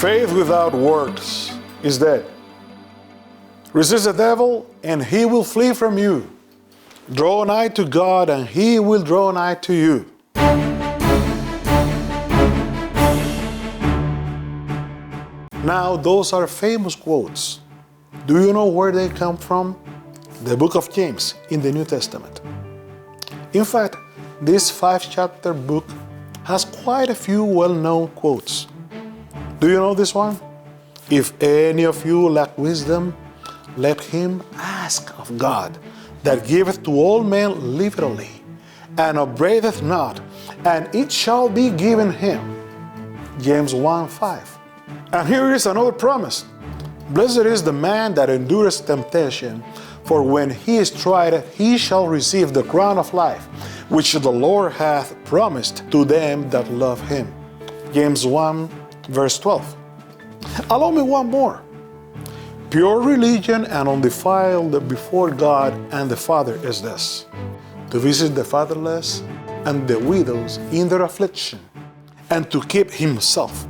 Faith without works is dead. Resist the devil, and he will flee from you. Draw nigh to God, and he will draw nigh to you. Now, those are famous quotes. Do you know where they come from? The book of James in the New Testament. In fact, this 5-chapter book has quite a few well-known quotes. Do you know this one? If any of you lack wisdom, let him ask of God, that giveth to all men liberally, and upbraideth not, and it shall be given him. James 1:5. And here is another promise. Blessed is the man that endureth temptation, for when he is tried, he shall receive the crown of life, which the Lord hath promised to them that love him. James 1:12. Allow me one more. Pure religion and undefiled before God and the Father is this: to visit the fatherless and the widows in their affliction, and to keep himself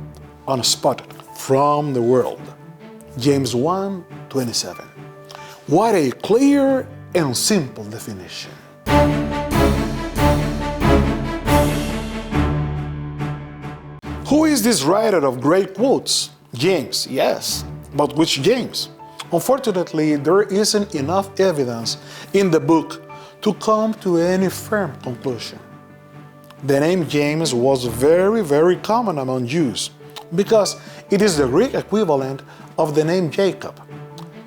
unspotted from the world. James 1:27. What a clear and simple definition. Who is this writer of great quotes? James, yes. But which James? Unfortunately, there isn't enough evidence in the book to come to any firm conclusion. The name James was very common among Jews because it is the Greek equivalent of the name Jacob.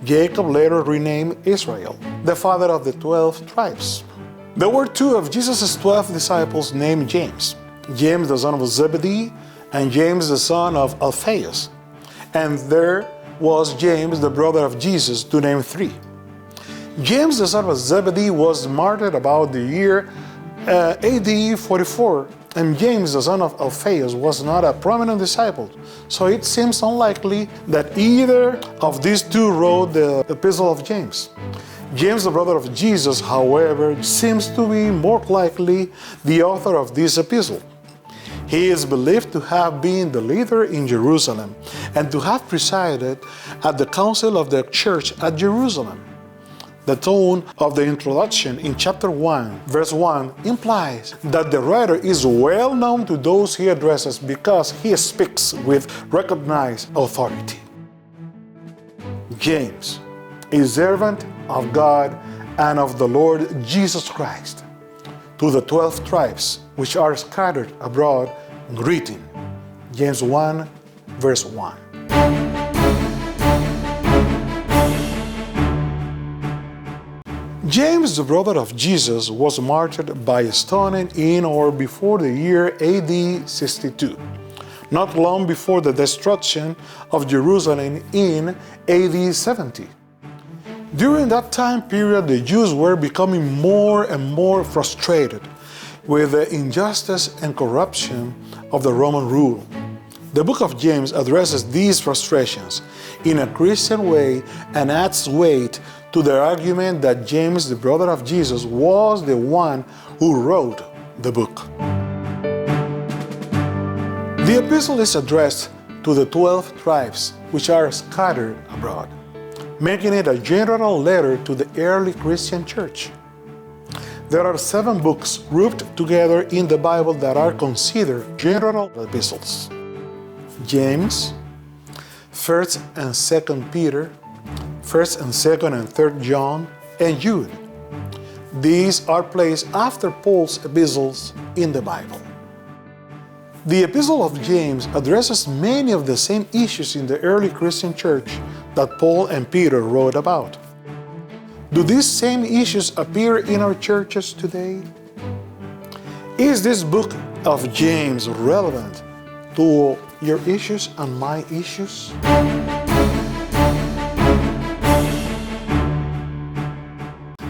Jacob later renamed Israel, the father of the 12 tribes. There were 2 of Jesus' 12 disciples named James: James the son of Zebedee and James the son of Alphaeus. And there was James, the brother of Jesus, to name 3. James the son of Zebedee was martyred about the year AD 44, and James the son of Alphaeus was not a prominent disciple, so it seems unlikely that either of these 2 wrote the Epistle of James. James, the brother of Jesus, however, seems to be more likely the author of this epistle. He is believed to have been the leader in Jerusalem and to have presided at the council of the church at Jerusalem. The tone of the introduction in chapter 1, verse 1 implies that the writer is well known to those he addresses because he speaks with recognized authority. James, a servant of God and of the Lord Jesus Christ, to the 12 tribes which are scattered abroad, greeting. James 1, verse 1. James, the brother of Jesus, was martyred by stoning in or before the year AD 62, not long before the destruction of Jerusalem in AD 70. During that time period, the Jews were becoming more and more frustrated with the injustice and corruption of the Roman rule. The book of James addresses these frustrations in a Christian way and adds weight to the argument that James, the brother of Jesus, was the one who wrote the book. The epistle is addressed to the 12 tribes which are scattered abroad, making it a general letter to the early Christian church. There are 7 books grouped together in the Bible that are considered general epistles: James, 1st and 2nd Peter, 1st and 2nd and 3rd John, and Jude. These are placed after Paul's epistles in the Bible. The Epistle of James addresses many of the same issues in the early Christian church that Paul and Peter wrote about. Do these same issues appear in our churches today? Is this book of James relevant to your issues and my issues?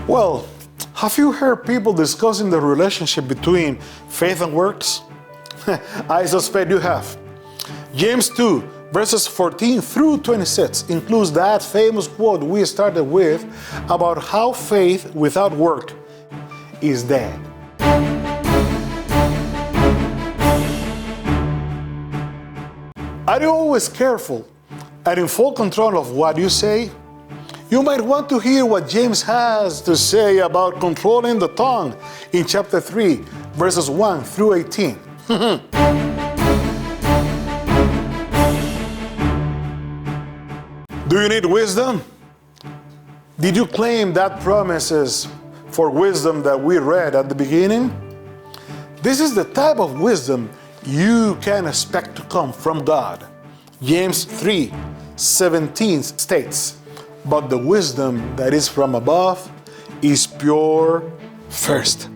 Well, have you heard people discussing the relationship between faith and works? I suspect you have. James 2, verses 14 through 26 includes that famous quote we started with about how faith without work is dead. Are you always careful and in full control of what you say? You might want to hear what James has to say about controlling the tongue in chapter 3, verses 1 through 18. Do you need wisdom? Did you claim that promises for wisdom that we read at the beginning? This is the type of wisdom you can expect to come from God. James 3:17 states, "But the wisdom that is from above is pure first,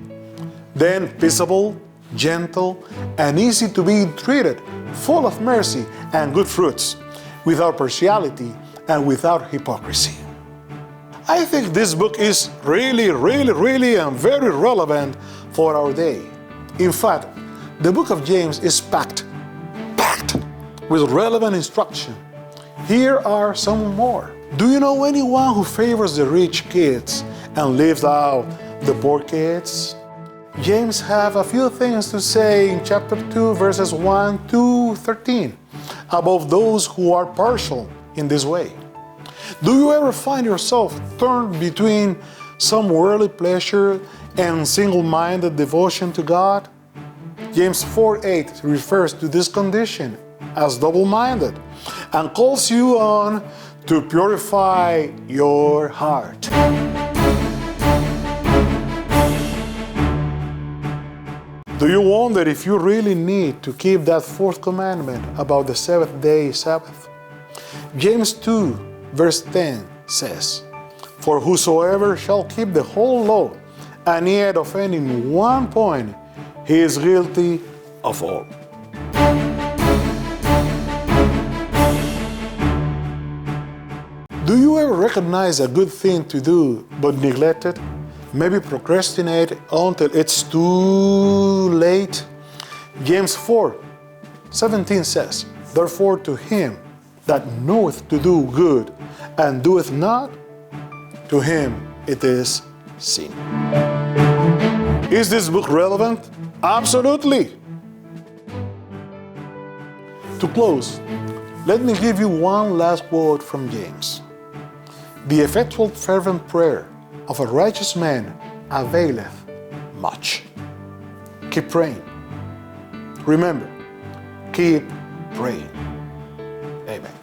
then peaceable, gentle, and easy to be treated, full of mercy and good fruits, without partiality and without hypocrisy." I think this book is really and very relevant for our day. In fact, the book of James is packed with relevant instruction. Here are some more. Do you know anyone who favors the rich kids and leaves out the poor kids? James have a few things to say in chapter 2, verses 1 to 13 about those who are partial in this way. Do you ever find yourself torn between some worldly pleasure and single-minded devotion to God? James 4:8 refers to this condition as double-minded and calls you on to purify your heart. Do you wonder if you really need to keep that fourth commandment about the seventh-day Sabbath? James 2, verse 10 says, "For whosoever shall keep the whole law, and yet offend in one point, he is guilty of all." Do you ever recognize a good thing to do but neglect it? Maybe procrastinate until it's too late? James 4:17 says, "Therefore to him that knoweth to do good and doeth not, to him it is sin." Is this book relevant? Absolutely. To close, let me give you one last quote from James. "The effectual fervent prayer of a righteous man availeth much." Keep praying. Remember, keep praying. Amen.